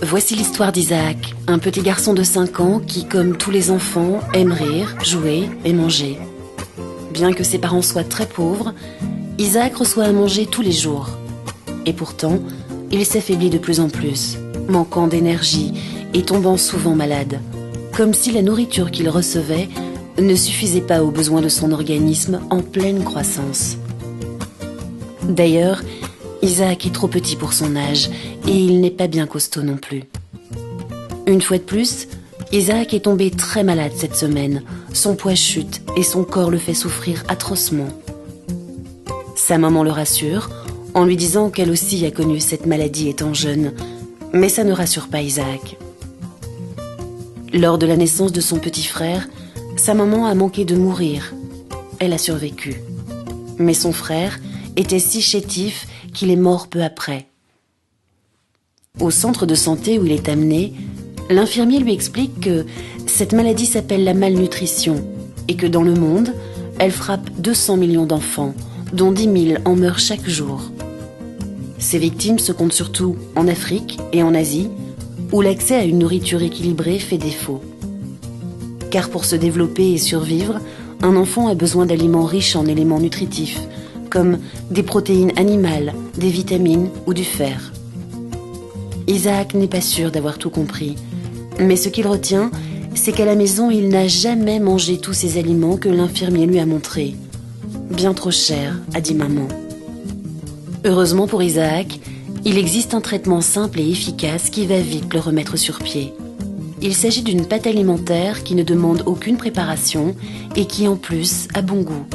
Voici l'histoire d'Isaac, un petit garçon de 5 ans qui, comme tous les enfants, aime rire, jouer et manger. Bien que ses parents soient très pauvres, Isaac reçoit à manger tous les jours. Et pourtant, il s'affaiblit de plus en plus, manquant d'énergie et tombant souvent malade, comme si la nourriture qu'il recevait ne suffisait pas aux besoins de son organisme en pleine croissance. D'ailleurs, Isaac est trop petit pour son âge et il n'est pas bien costaud non plus. Une fois de plus, Isaac est tombé très malade cette semaine. Son poids chute et son corps le fait souffrir atrocement. Sa maman le rassure en lui disant qu'elle aussi a connu cette maladie étant jeune, mais ça ne rassure pas Isaac. Lors de la naissance de son petit frère, sa maman a manqué de mourir. Elle a survécu. Mais son frère était si chétif qu'il est mort peu après. Au centre de santé où il est amené, l'infirmier lui explique que cette maladie s'appelle la malnutrition et que dans le monde, elle frappe 200 millions d'enfants, dont 10 000 en meurent chaque jour. Ces victimes se comptent surtout en Afrique et en Asie, où l'accès à une nourriture équilibrée fait défaut. Car pour se développer et survivre, un enfant a besoin d'aliments riches en éléments nutritifs, comme des protéines animales, des vitamines ou du fer. Isaac n'est pas sûr d'avoir tout compris, mais ce qu'il retient, c'est qu'à la maison, il n'a jamais mangé tous ces aliments que l'infirmier lui a montrés. Bien trop cher, a dit maman. Heureusement pour Isaac, il existe un traitement simple et efficace qui va vite le remettre sur pied. Il s'agit d'une pâte alimentaire qui ne demande aucune préparation et qui en plus a bon goût.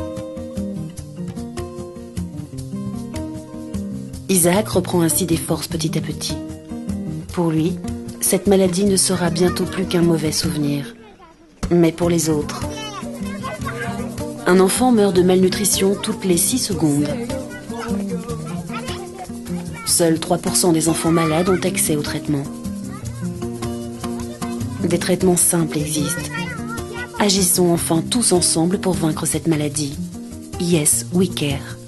Isaac reprend ainsi des forces petit à petit. Pour lui, cette maladie ne sera bientôt plus qu'un mauvais souvenir. Mais pour les autres, un enfant meurt de malnutrition toutes les 6 secondes. Seuls 3% des enfants malades ont accès au traitement. Des traitements simples existent. Agissons enfin tous ensemble pour vaincre cette maladie. Yes, we care.